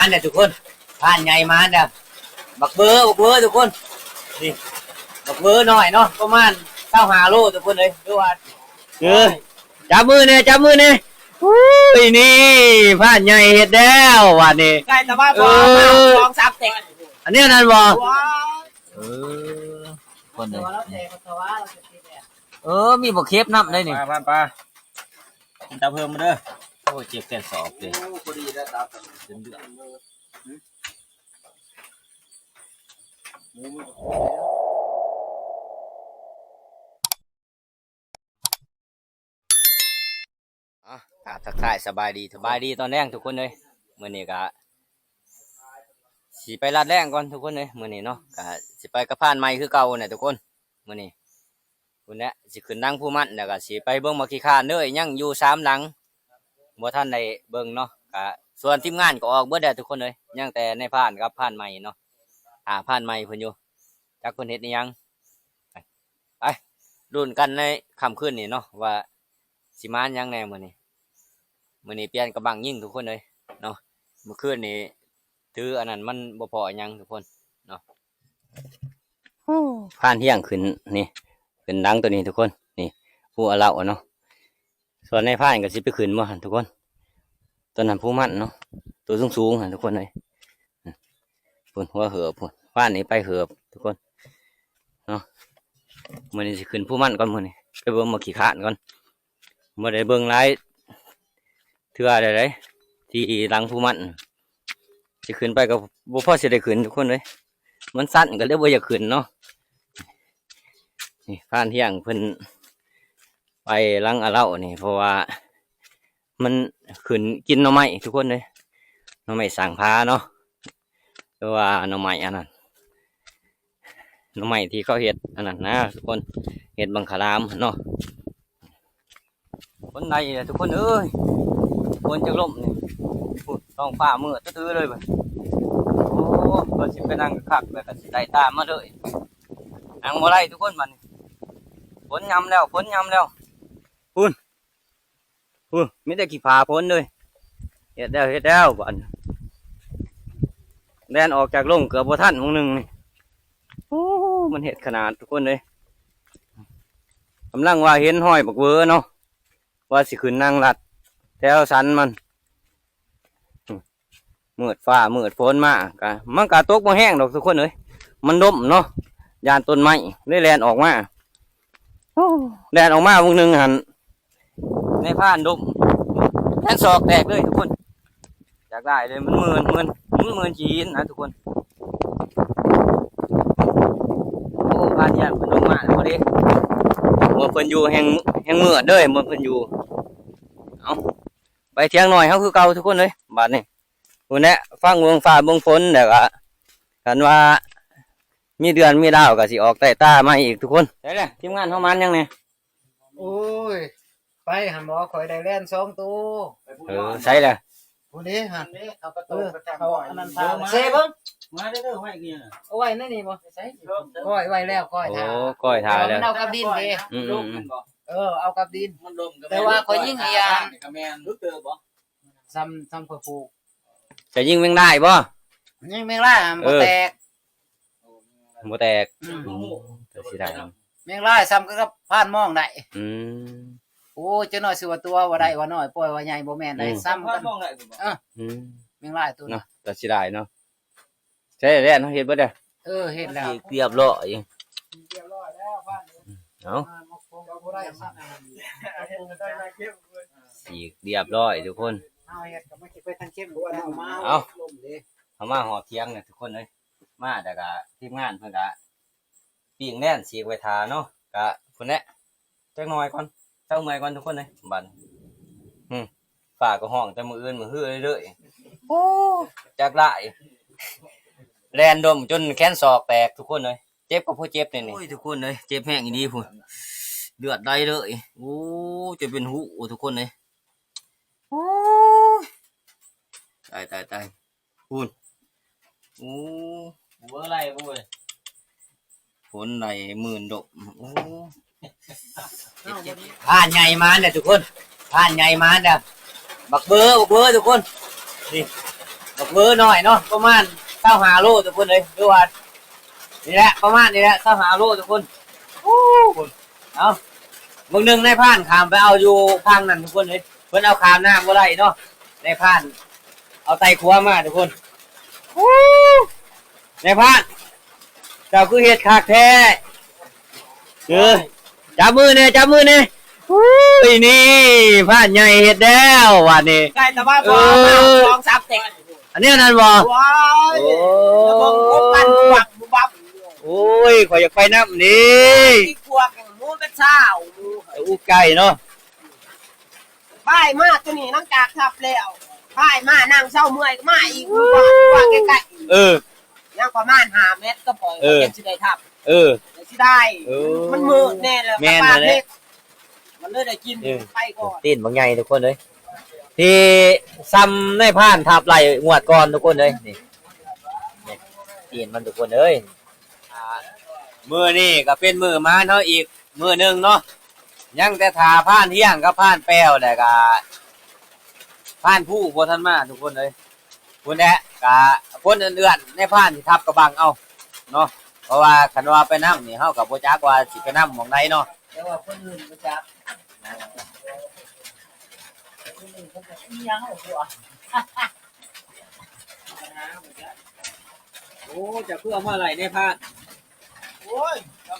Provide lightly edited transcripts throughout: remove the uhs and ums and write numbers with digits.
อันนี้ทุกคนผ่านใหญ่มาเด้อบักเบอร์ทุกคนนี่บักเบอร์หน่อยเนาะประมาณ25 โลทุกคนเลยดูว่าจับมือเนี่ยอุ้ยนี่ผ่านใหญ่เห็ดแล้ววันนี้ใกล้แต่ว่าพอลองซับเต็งอันนี้นั่นบ่คนเลยมีบ่เคฟน้ำได้นี่ปลาจับเพิ่มมาเด้อโอ้เจ็บแขนศอกเลยพอดีแล้วตาเป็นเดือดทักทายสบายดีตอนแรกทุกคนเลยมื้อนี้ก็สิไปลาดแรงก่อนทุกคนเลยมื้อนี้เนาะก็สิไปกระพานใหม่คือเก่าเนี่ยทุกคนมื้อนี้คุณเนี่ยสิขึ้นนั่งผู้มั่นแล้วก็สิไปเบิ่งมาขี้คาเด้อยังอยู่3 หลังบ่ทันได้เบิ่งเนาะก็ส่วนทีมงานก็ออกเบิดแล้วทุกคนเลยยังแต่ในพานกับพานใหม่เนาะพานใหม่เพิ่นอยู่จักเพิ่นเฮ็ดอีหยังไปลุ้นกันในค่ำคืนนี้เนาะว่าสิมาหยังแน่มื้อนี้เปลี่ยนกระบังยิ่งทุกคนเลยเนาะเมื่อคืนนี้ถืออันนั้นมันบ่พอยังทุกคนเนาะผ่านเที่ยงขึ้นนี่ขึ้นดังตัวนี้ทุกคนนี่ผู้เอาเหล่าเนาะส่วนในผ่านก็สิไปขึ้นบ่หั่นทุกคนตัวนั้นผู้มั่นเนาะตัวสูงหั่นทุกคนเลยพุ่นหัวเหือบพุ่นผ่านนี้ไปเหือบทุกคนเนาะมื้อนี้สิขึ้นผู้มั่นก่อนมื้อนี้ไปเบิ่งมาขี้ขานก่อนบ่ได้เบิ่งหลายเถื่อได้ที่หลังผู้มันจะขึ้นไปกับบุพ่อจะได้ขึ้นทุกคนเลยมันสั้นก็เลยบ่อยากขึ้นเนาะนี่ผ่านเที่ยงเพิ่นไปหลังอาเล่านี่เพราะว่ามันขึ้นกินหน่อไม้ทุกคนเลยหน่อไม้สั่งพาเนาะหรือว่าหน่อไม้อันนั้นหน่อไม้ที่เขาเห็ดอันนั้นนะทุกคนเห็ดบังคลามเนาะคนในทุกคนเอ้ยคนจะล่มนี่ท้องฟ้ามืดตื้อเลยบ่โอ้ก็สิไปนั่งคักแล้วก็สิได้ตามมาเลยนั่งบ่ได้ทุกคนมันฝนยำแล้วพุ่นมีแต่ขี้ผาพ้นเลยเฮ็ดแล้วบัดแดนออกจากล่มเกือบบ่ทันมื้อนึงนี่โอ้มันเฮ็ดขนาดทุกคนเลยกำลังว่าเห็นห้อยบักเวอเนาะว่าสิขึ้นนั่งลัดแถวสันมันมืดฟ้ามืดฝนมากมันกะตกบ่แห้งดอกทุกคนเลยมันดมเนาะยานต้นไม้ได้แลนออกมาวงหนึ่งหันในผ่านดมแทงศอกแตกเลยทุกคนอยากได้เลยมันเหมือนจีนนะทุกคนโอ้ผ่านยานเพิ่นลงมาพอดีเมื่อเพิ่นอยู่แห่งมืดเด้อเมื่อเพิ่นอยู่เอาไปเที่ยงหน่อยเขาคือเก่าทุกคนเลยบาดนี้คุณเนี่ยฟังวงฟ้าเบิ่งฝนเดี๋ยวกันว่ามีเดือนมีดาวก็สิออกใต้ตามาอีกทุกคนได้เลยทีมงานเขามันยังเนี่ยโอ้ยไปหันบ่คอยได้แล่น2 ตัวใช่เลยผู้นี้หันเอากระตุ้นเอาอันนั้นตาเซ่เบิ่งมาเด้อไว้กี่น่ะเอาไว้นั่นนี่บ่ใส่ก้อยไว้แล้วก้อยทาก้อยทาแล้วเอากับดินดิเอากับดินแต่ว่าคอยยิ่งอีหยังรู้เตอบ่ซ้ำผู้จะยิงแมงได้ป่ะยิงแมงล่าบ่แตกจะสิได้แมงล่าซ้ำก็ผ่านมองได้โอ้เจ้าน้อยสิว่าตัวว่าได้ว่าน้อยปล่อยว่าใหญ่บ่แม่นได้ซ้ำกันแมงล่าตัวเนาะจะสิได้เนาะใช่แล้วเนาะเฮ็ดบ่ได้เฮ็ดแล้วเรียบร้อยแล้วผ่านเอาสีเรียบร้อยทุกคนเอามาหอเทียงเนี่ยทุกคนเลยมาแต่กะทีมงานเพื่อนกะปีงแน่นสีไว้ทาเนาะกะคนนี้จักหน่อยก่อนเจ้าเมื่อยก่อนทุกคนเลยบันฝากก็ห้องแต่มืออื่นมือหื้อเรื่อยๆโอ้จากไล่แลนดมจนแขนศอกแตกทุกคนเลยเจ็บกับผู้เจ็บเนี่ยนี่ทุกคนเลยเจ็บแห้งอีดีพุ่นเลือดได้เลยโอ้จะเป็นหูทุกคนเลยโอ้ตายพูนโอ้เบอร์อะไรพูนผลไหน10,000 ดอกโอ้ผ่านใหญ่มาเนี่ยทุกคนผ่านใหญ่มาเนี่ยบักเบอร์ทุกคนนี่ เบอร์หน่อยเนาะประมาณ25โลทุกคนเลยดูว่านี่แหละประมาณนี้แหละ25โลทุกคนโอ้คุณเอาบางนึงในผ่านขามไปเอาอยู่ข้างนั้นทุกคนเลยเพิ่นเอาขามน้ำบ่ได้เนาะในผ่านเอาไตครัวมาทุกคนโอ้ในผ่านเจ้าคือเฮ็ดคักแท้จับมือเนี่ยโอ้ยนี่ผ่านใหญ่เฮ็ดแล้ววันนี้ใกล้แต่ว่าพอลองซับเต็งอันนี้นั่นบ่ว้ายแล้วมองพบกันบักบับโอ้ยขอยอยากไปน้ำนี่ที่กลัวกันมูเป็นเช้าอู้ไก่เนาะป้ายมาตัวนี้นั่งจากทับแล้วป้ายมานั่งเช้าเมื่อยมาอีกว่าใกล้ๆยังประมาณ5 เมตรก็พอยังสิได้ทับสิได้มันมืดแน่แล้วปลาเล็กมันเลยได้กินไปก่อนตีนบางใหญ่ทุกคนเลยที่ซ้ำในผ่านทับไหลงวดก่อนทุกคนเลยนี่ตีนมันทุกคนเลยมือนี่ก็เป็นมือมาเนาะอีกมือหนึ่งเนาะยังแต่ทาผ่านเที่ยงก็ผ่านแป้วแต่ก็ผ่านผู้บนทันมาทุกคนเลยคนแหละก็คนอื่นๆในผ่านที่ทับกระบังเอาเนาะเพราะว่าคันว่าไปน้ำนี่เฮากับโบจักว่าสิไปน้ำหม่องใดเนาะแต่ว่าคนอื่นโบจักคนอื่นเขาจะยังเอาตัวโอ้จะเพื่อมาไหลในผ่านโอ้ย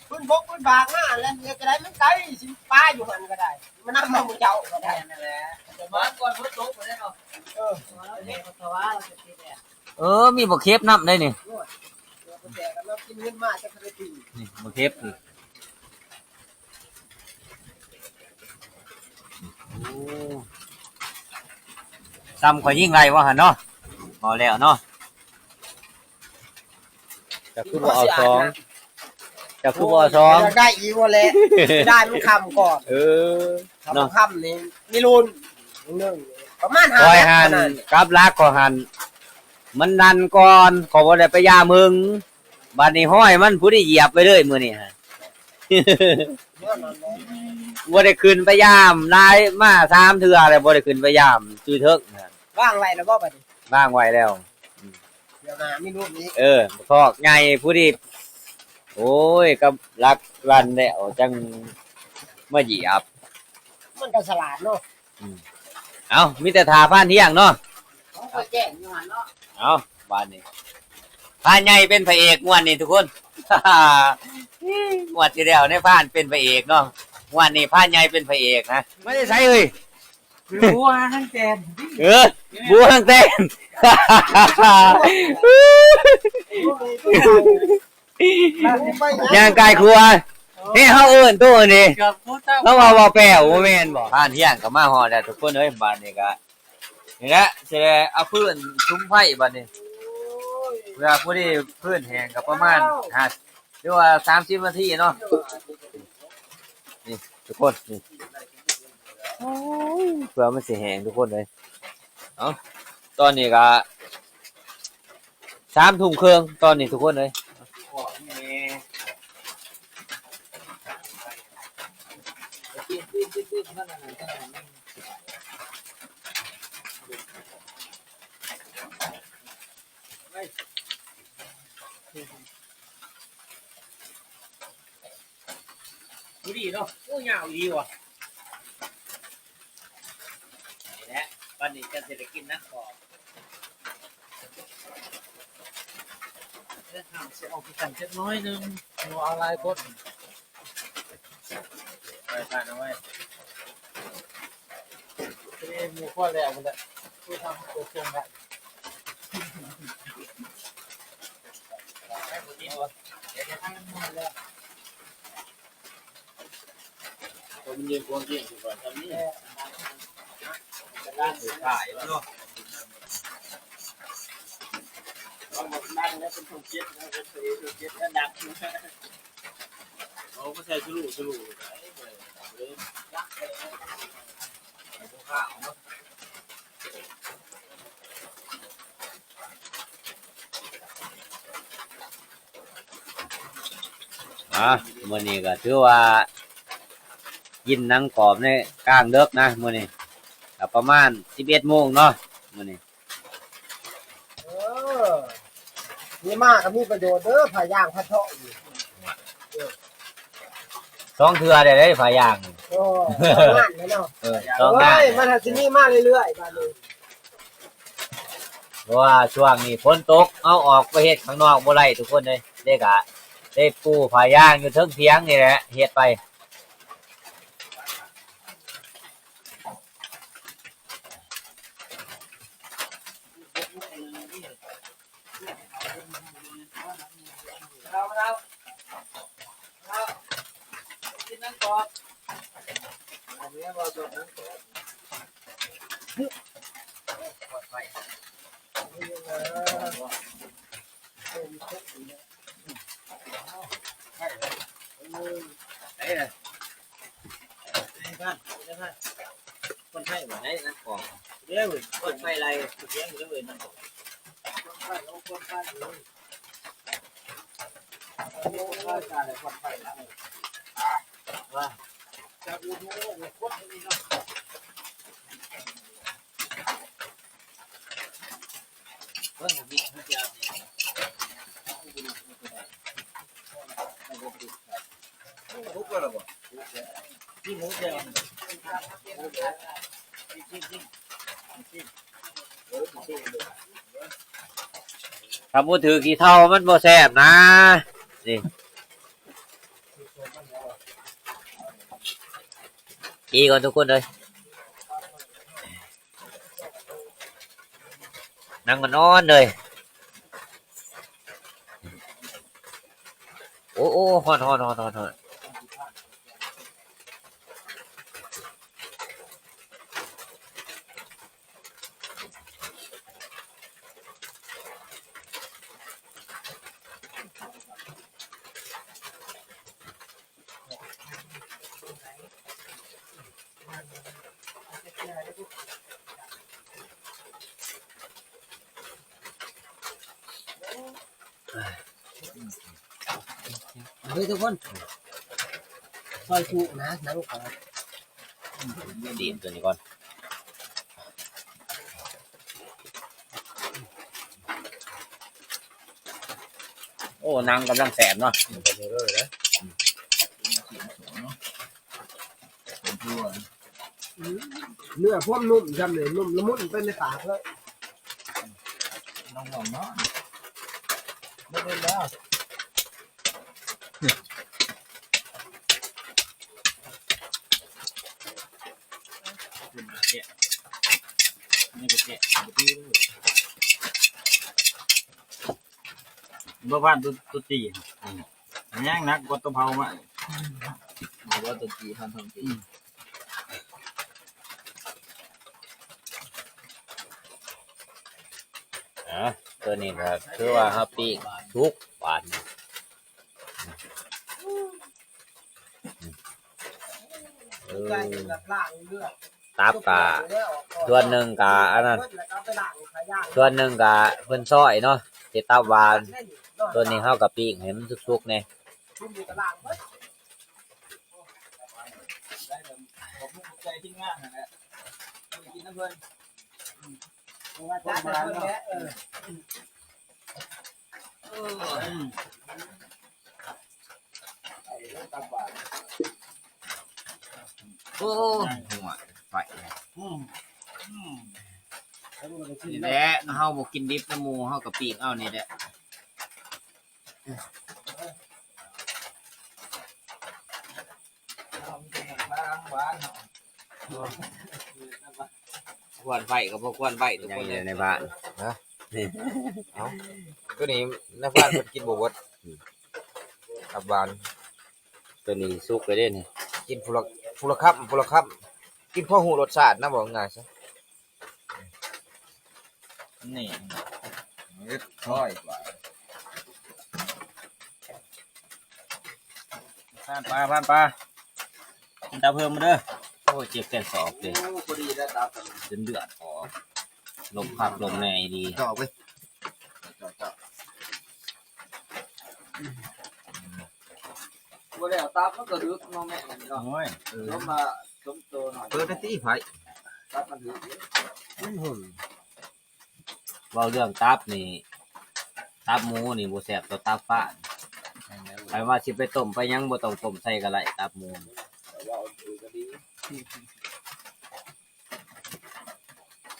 ขึ้นบกขึ้นบากมาแล้วเนี่ยจะได้มันไกลสิป้าอยู่หันก็ได้มันนั่งมาหมู่เจ้าก็ได้นั่นแหละจะมาก่อนฝนตกบ่ได้เนาะมีบ่เคฟน้ำได้นี่นี่บ่เคฟคือซ้ำข่อยยิ่งไรวะหั่นเนาะพอแล้วเนาะจะคือบ่เอา2ได้อีกบ่แหละได้มันคำก่อนเนาะคำนี่มีรุน1ประมาณ5หันกับลักก็หันมันดันก่อนขอบ่ได้ไปย่ามึงบัดนี้ห้อยมันผู้ได้เหยียบไปเลยมื้อนี้ฮะบ่ได้ขึ้นไปยามลายมา3เทื่อแล้วบ่ได้ขึ้นไปยามจุยเถิกว่างไว้แล้วบ่บัดนี้ว่างไว้แล้วเดี๋ยวมามีรูปนี้พอกใหญ่ผู้ที่โอ้ยกับรักรันแล้วจังมาเหยียบมันก็ฉลาดเนาะเอามีแต่ทาผ่านเที่ยงเนาะแจ้งอยู่หั่นเนาะเอาบ้านนี้ผ่านใหญ่เป็นพระเอกงวดนี้ทุกคนงวดที่แล้วในผ่านเป็นพระเอกเนาะงวดนี้ผ่านใหญ่เป็นพระเอกนะไม่ได้ใช้เลยบัวทั้งแตนบัวทั้งแตนย่างกายครัวนี่เฮาเอิ้นตัวนี้แล้วว่าแป้วบ่แม่นบ่ผ่านเที่ยงก็มาฮอดแล้วทุกคนเอ้ยบ้านนี้ก็นี่แหละสิเอาพื้นซุ้มไผ่บัดนี้เวลาผู้ที่พื้นแห้งก็ประมาณ5หรือว่า30นาทีเนาะนี่ทุกคนนี่เพื่อมันสิแห้งทุกคนเลยเอ้าตอนนี้ก็3 ทุ่มครึ่งตอนนี้ทุกคนเลยดีเนาะโอ้ยาวดีว่ะนี่แหละวันนี้จะเสร็จกินนะขอจะทำสิเอาไปกันจักน้อยนึงเอาลายกดไปทานเอาไว้หมูข้อแล้วมันแหละผู้ทำตัวทรงได้มันยืนควงเกี่ยงอยู่ก่อนทำนี่จะด้านถือถ่ายแล้วเนาะนั่งแล้วเป็นถุงเจ็ดนะเป็นถุงเจ็ดแล้วดักเขาก็ใช้ชูรูวันนี้ก็ถือว่ากินนังกรอบในกลางเดึกนะมื้อนี้ประมาณ11 โมงเนาะมื้อนี้ อนี่มากก็มีประโยชน์เด้อผ่าย่างผ่าเทาะอยู่ สองเทื่อได้ผายาง โอ้งานเลยเนาะ สองงาน เฮ้ยมันหัดสิมีมาเรื่อยๆบาดนี้ เพราะว่าช่วงนี้ฝนตกเอาออกไปเฮ็ดข้างนอกบ่ได้ทุกคนเลยเด็กอะได้ปูผายางอยู่เทิงเถียงนี่แหละเฮ็ดไปคนไทยบ่ได้นั่นของเด้อคนไทยไรเถียงอยู่เด้อนั่นของที่หมูเดียวถ้าบ่ถือกี่เท่ามันบ่แซ่บนะนี่อีก่อนทุกคนเลยนั่งกันนอนเลยโอ้ฮอนเฮ้ยทุกคนซอยจุนะน้ำขอ ดีมตัวนี้ก่อนโอ้นางกำลังแสบเนาะ เนื้อพวกนุ่มจำเลยนุ่มละมุนเป็นในปากเลย น้องๆเนาะไม่เป็นแล้ว นี่ก็แกะบ่ผ่านตัวตีย่างนักกว่าตัวเผามา ว่าตัวจีพันทองจี ตัวนี้ก็คือว่าเฮาปีกทุกวัน ไก่กับล่างเลือด ตับกะส่วนหนึ่งกะอันนั้นส่วนหนึ่งกะเพิ่นซอยเนาะเฮ็ดตับหวานตัวนี้เฮากับปีกให้มันสุกๆแน่โอ้หัวไปนี่แหละเฮาบ่กินดิบน้ำหมูเฮากับปีกเอานี่แหละควรไฟก็บ่ควรไฟทุกคนเลยในบ้านนี่ ตัวนี้นักบ้านมันกินบวบตับบาน ตัวนี้สุกเลยเด้นี่ กินฟูละครับกินพ่อหูรสชาตินะบอกง่ายซะ นี่ ค่อยกว่า ผ่านปลากินตาเพิ่มมาเด้อโอ้เจ็บแก่สอบเลย พอดีได้ตามกัน จนเดือดออกลมพักลมในดี จ่อไป จ่อบ่แล้วตามมันก็ดึกน้องแม่นี่เนาะ โอ้ย ลงมาสมโตหน่อย เปิดได้ตีไผ่ ตัดมันดึก เว้าเรื่องตับนี่ ตับหมูนี่บ่แซ่บตัวตับฟ้าไปว่าสิไปต้มไปยังบ่ต้องต้มใส่กะไรตับหมู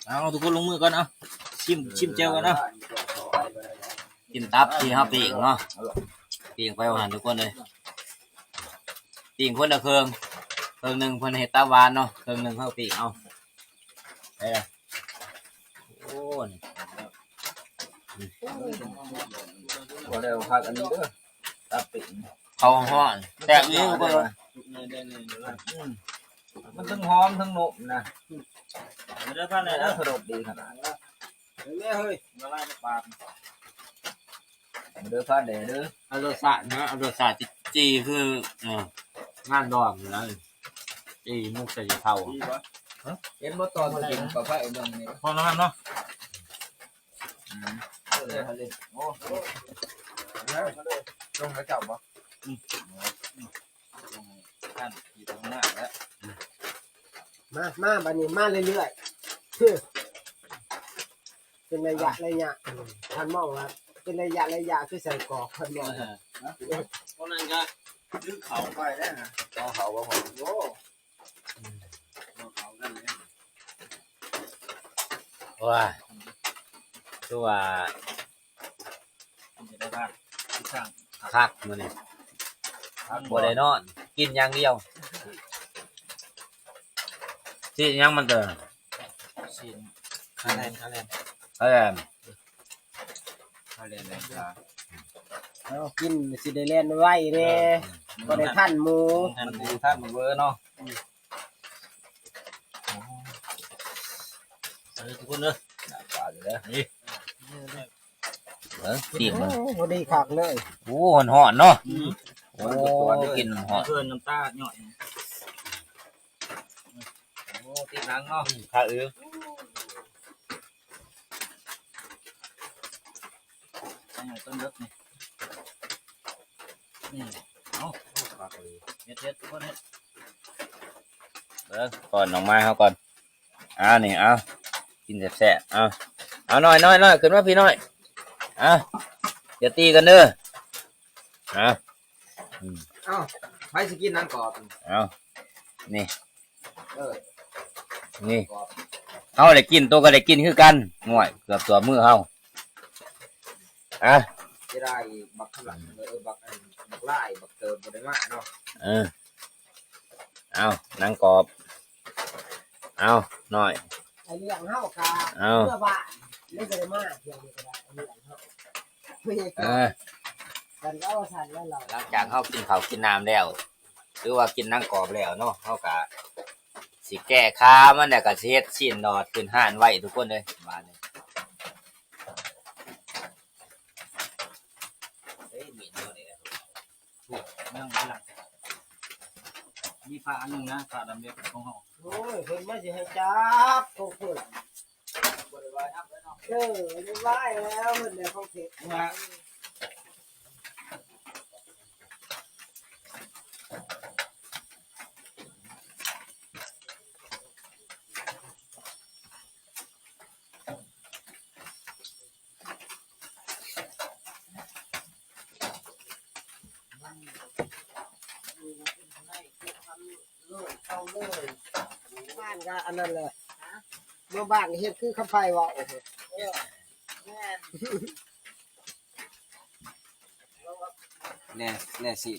เอาทุกคนลงมือก่อนเอาชิมเจียวกันเนาะกินตับที่เฮาปิ้งเนาะปิ้งไปว่าหั่นทุกคนเลยปิ้งคนละเครื่องหนึงเพิ่นเฮ็ดตับหวานเนาะเครื่องหนึงเฮาปิ้งเอาได้ล่ะโอ้นี่ บ่ได้พักอันนี้เด้อตับปิ่ง เขาฮ้อนแซ่บอีทุกคนเลย มันทั้งหอมทั้งนุ่มนะ เด้อพันเลย แล้ นะ วสะดดดีขนาดนั้น แม่เฮ้ย ละลายในปาก เด้อฟ้าแดดเด้อ เอารสชาตินะเอารสชาติจีคือเอองานดองอยู่นะจีมุกใส่เผา เห็นบ่ตอนมากินกับไฟเบิ่งนี่ พอแล้วมั้งเนาะ โอ้ลงแล้วจับบ่ ท่านอยู่ตรงหน้าแล้ว มาบัดนี้มาเรื่อยๆเป็นระยะท่านมองว่าเป็นระยะคือใส่กรอกท่านมอง เพราะนั้นก็ดึงเขา ไปได้นะเอาเขาบ่พอโอ้ เขากันเลยว้าตัวจะได้บ้านที่ข้างคักมื้อนี้บ่ได้นอนกินอย่างเดียวที่ยังมันเด้อ ชินคาแลน อะไร เลยจ้า เอากินสิได้เล่นไว้เด้บ่ได้ทันหมู มันดีท่านเวอร์เนาะ ทุกคนเด้อ ปลาอยู่แล้ว ตีม บ่ได้คักเลย โอ้หอนเนาะโอ้กินหอน เพื่อนน้ำตาหน่อยโอ้ตีนังเนาะ ข้าต้นเล็กนี่นี่เอาปลาเลยเฮ็ดทุกคนเฮ็ด ก่อนน้องไม้เขาก่อนนี่เอากินแซ่บๆเอาหน่อยขึ้นมาพี่น้อยอย่าตีกันเด้อเอ้าไปสิกินนังกรอบ นี่ เออ นี่เขาได้กินตัวก็ได้กินคือกันง่วยเกือบตัวมือเขาจะได้บักขลังบักไล่บักเติมบ่ได้มาเนาะ นางกรอบหน่อย ไอ้เรื่องเฮากะเพื่อบ้านไม่ได้มาเที่ยวนี่ก็ได้ไอ้เรื่องเฮาไม่ใช่กันก็เอาทันแล้วเรา หลังจากเขากินข้าวกินน้ำแล้วหรือว่ากินนางกรอบแล้วเนาะเขากะสิแก้ค้ามันเนี่ยก็สิเฮ็ดชิ้นดอดขึ้นห้านไว้ทุกคนเลยบ้านนี้มีเนาะนี่ นั่งหลังมีปลาอันนึงนะปลาดำเล็กของเฮา โอ้ยเพิ่นมาสิให้จับโคตร บ่ได้ว่าทับแล้วเนาะ เรียบร้อยแล้วเพิ่นได้ของเสร็จ เข้าเลยบ้านก็อันนั้นเลยเมื่อบ้านเฮ็ดคือคำไฟว่าโอ้โหแน่สิ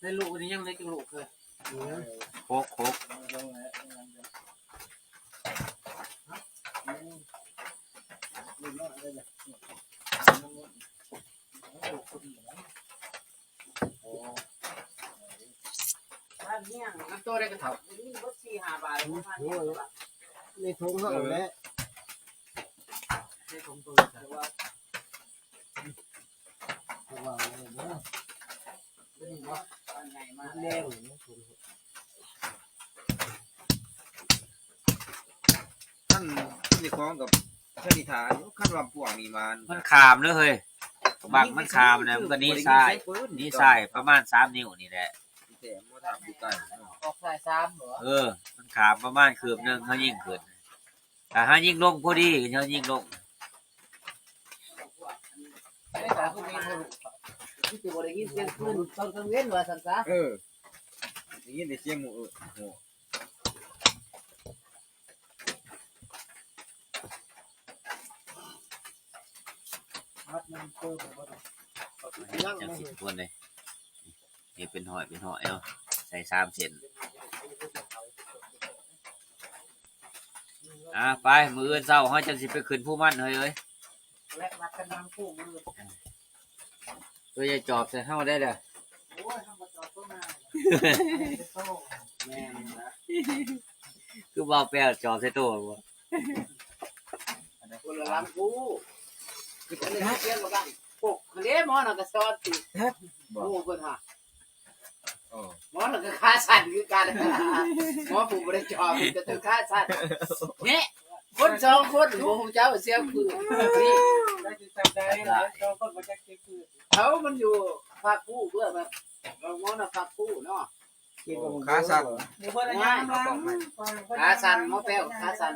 ได้ลูกวันนี้ยังเล็กลูกเลยโคกน้ำตัวได้กระเถานี่ก็4-5 บาท ในถุงเฮาแหละ ได้ถุงตัวแต่ว่า ง ท่านนี่คล้องกับชนิทานขั้นว่าพวกนี้มัน มันขามเด้อเฮ้ยบังมันขามนะมันก็นี่ทรายนี่ทรายประมาณ3 นิ้วนี่แหละ แต่บ่ถามดูไกล ออกสาย3เหรอ มันขามประมาณคืบหนึงเฮายิงขึ้นแต่เฮายิงลงพอดีเฮายิงลง ไม่ขอพวกนี้ที่สิบ่ได้ยินเสียงปืนตอนกลางเว้นว่าซั่นซะ ได้ยินแต่เสียงหมู่โห มัดมันเกิดบ่ได้ จังสิทุกคนเลยนี่เป็นหอยเนาะใส่3 เส้นไปมื้ออื่นเช้าเฮาจังสิไปขึ้นผู้มั่นเฮ้ยเอ้ย และนักกันนำคู่มือ ตัวใหญ่จอบใส่เฮาได้เด้อ โอ้ยทำมาจอดตัวมาแม่นนะ คือบ่าวแป้วจอบใส่ตัวบ่ คนละลำกูคืออันนี้เสียงบ่ดังปกเด้หมอน่ะก็สอนติโอ้เพิ่นฮะหมอน่ะก็ขาสั่นคือกันหมอผู้บ่ได้จอบก็ต้องขาสั่นนี่คน2คนบ่ฮู้เจ้าเสียงปืนนี่ ได้สิจำได้แล้วเราคนบ่จักคือ เขามันอยู่ภาคผู้เพื่อแบบเราหมอน่ะภาคผู้เนาะ ขาสั่น มีคนละยามล้าง ขาสั่นหมอแป้วขาสั่น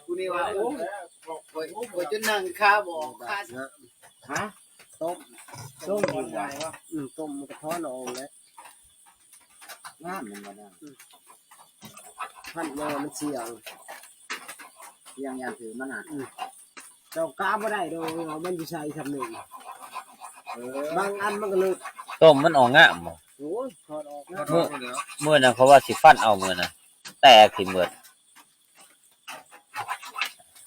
กูนี่ว่าโอ้ยโอ้ยจนนั่งขาบ่ขาสั่นฮะต้ม ต้มอยู่ไหนวะต้มมันก็ท้อนออกแล้ว งามมันบ่ได้ พันแม่มันเสียง ยังถือมันน่ะ เจ้ากล้าบ่ได้ดอกมันอยู่ใส่ทำนึงบางอันมันก็เลย ต้มมันออกงามบ่ โอ้ยถอดออกนะ มื้อนั้นเขาว่าสิฟันเอามื้อน่ะแตกที่เบิด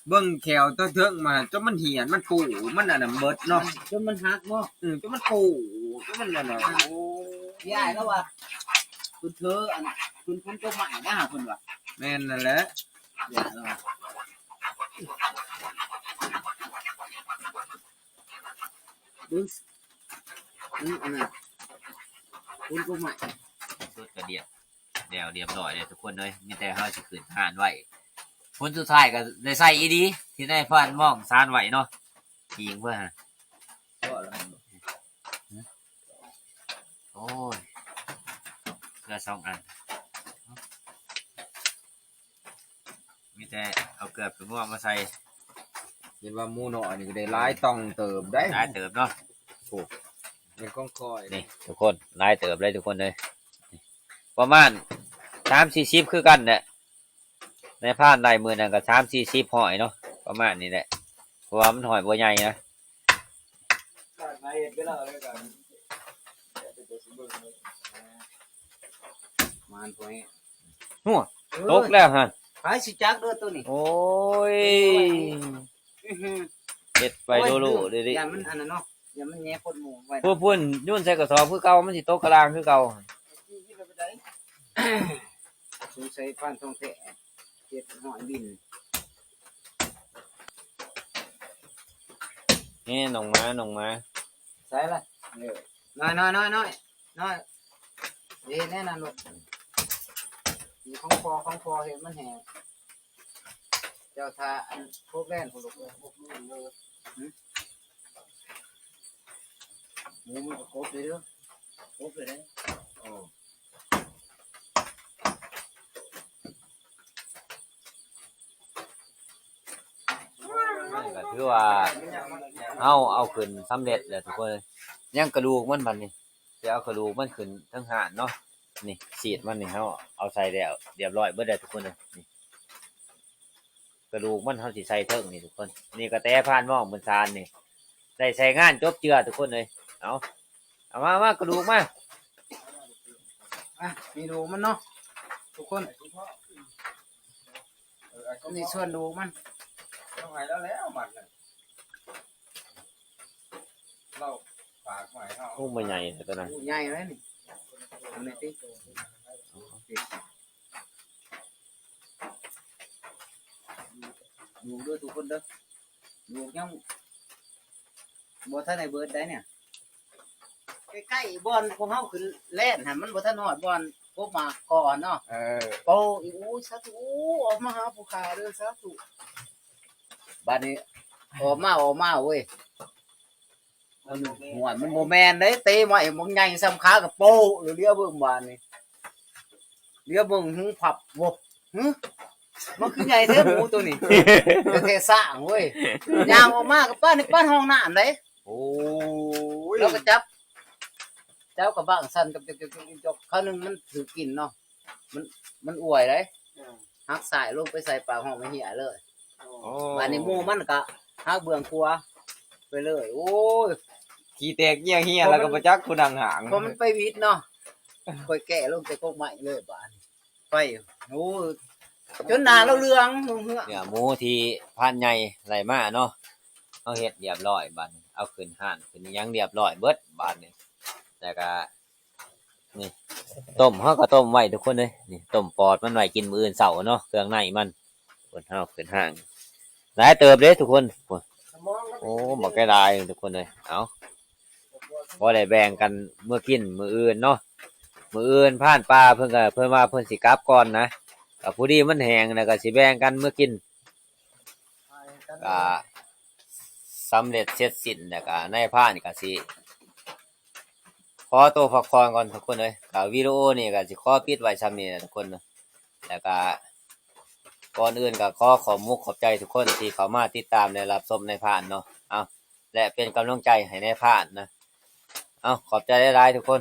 เบิ่งแขวตัวเทิงมาจนมันเหียนมันปูมันอันนั้นเบิดเนาะ จนมันหักเนาะ จนมันปูจนมันนั่นน่ะโอ้ ยายแล้วว่าคุณเธออันคุณก็ใหม่นะเพิ่นว่า แม่นนั่นแหละ ยายแล้วดึงอันนั้นคุณก็ใหม่ สุดก็เรียบร้อยเลยทุกคนเลยมีแต่เฮาสิขึ้นหานไว้ผลสุดท้ายก็ได้ใส่อีดีที่ได้ฟันมองซานไว้เนาะยิงเพิ่นฮะโอ้ยเกลือ2 อันมีแต่เอาเกลือไปง่วงมาใส่ เห็นว่าหมู่น้อยนี่ก็ได้หลายต้องเติบได้ หลายเติบเนาะ เป็นก้องคอย นี่ทุกคนหลายเติบเลยทุกคนเลยนี่ประมาณ3-40คือกันแหละในพานได้มื้อนั้นก็3-40หอยเนาะประมาณนี้แหละเพราะว่ามันหอยบ่ใหญ่นะ มันพวกนี้ ตกแล้วฮะ ขายสิจักเด้อตัวนี้ โอ้ยเฮ็ดไปโลๆดิ อย่ามันอันนั้นเนาะอย่ามันแย่คนหมู่ไว้ พุ่นยุ่นใส่กระสอบคือเก่ามันสิตกกระลางคือเก่า สงสัยฟันทองแท้เจ็ดหอยบิน นี่น้องมา ใส่ละน้อยเด้แน่นอนลูกมีของคอเห็นมันแห้งเจ้าทาอันพวกแล่นพวกลูกพวกลูกเลยหมูมันก็ครบเลยเด้อครบเลยเด้อ ก็ถือว่าเอาขึ้นสำเร็จแล้วทุกคนยังกระดูกมันบัดนี้สิเอากระดูกมันขึ้นทั้งหานเนาะนี่สีดมันนี่เฮาเอาใส่แล้วเรียบร้อยเบิดแล้วทุกคนเลยนี่กระดูกมันเฮาสิใส่เทิงนี่ทุกคนนี่กระแตผ่านหม้องบนซานนี่ได้ใส่งานจบเจือทุกคนเลยเอามากระดูกมา มีดูมันเนาะทุกคนนี่ส่วนดูมัน ต้องให้แล้วมันเราฝากไว้เฮา โอ้ไม่ใหญ่ตัวนั้น ใหญ่เลยนี่ทำไมติดูด้วยทุกคนเด้อดูยังบ่ทันได้เบิดได้เนี่ยใกล้ๆบอลของเฮาขึ้นแล่นหั่นมันบ่ทันฮอดบอล ก็มาก่อนเนาะ โอ้ยอู้สาธุออกมาหาผู้ขาเด้อสาธุบัดนี้ออกมาเว้ยหัวมันโมแมนเด้เตะมาไอ้มึงใหญ่ซ้ำขากับโป้หรือเรียกเบิ่งบานนี่เรียกเบิ่งหึผับบ่หึมันคือใหญ่แท้หมูตัวนี้ก็แค่สร้างเว้ยย่างออกมากับป้าในป้านห้องน้ำเด้ โอ้ย แล้วก็จับเจ้ากับบ้างสั่นกับจกเขานึงมันถือกินเนาะมันอวยเลยหักสายลงไปใส่ปากห้องไม่เหี้ยเลยวันนี้หมูมันก็หักเบื้องครัวไปเลยโอ้ย ขี้แตกเหี้ยเหี้ยแล้วก็บ่จักผู้ดังหาง พอมันไปวิทย์เนาะค่อยแก่ลงแต่กกใหม่เลยบ้านไปโอ้ยจนหนาเราเรืองลงเหือ เนี่ยหมูที่พันใหญ่ไหลมาเนาะเอาเฮ็ดเรียบร้อยบัดนี้เอาขึ้นห่านขึ้นหยังเรียบร้อยเบิดบัดนี้แล้วก็นี่ต้มเฮาก็ต้มไว้ทุกคนเลยนี่ต้มปอดมันไว้กินมื้ออื่นเช้าเนาะเครื่องในมันคนเฮาขึ้นห่างหลายเติบเด้ทุกคนโอ้บักได้หลายทุกคนเลยเอาบ่ได้แบ่งกันมื้อกินมื้ออื่นเนาะมื้ออื่นผ่านป่าเพิ่นว่าเพิ่นสิกลับก่อนนะก็ผู้ดีมันแห้งแล้วก็สิแบ่งกันมื้อกิน ก็สำเร็จเสร็จสิ้นแล้วก็ในผ้านี่ก็สิขอตัวพักผ่อนก่อนทุกคนเลยก็วิดีโอนี่ก็สิขอปิดไว้ซ้ำนี้นะทุกคนนะแล้วก็ก่อนอื่นก็ขอบมุกขอบใจทุกคนที่เข้ามาติดตามและรับชมในผ่านเนาะเอาและเป็นกำลังใจให้ในผ่านนะเอาขอบใจหลายๆทุกคน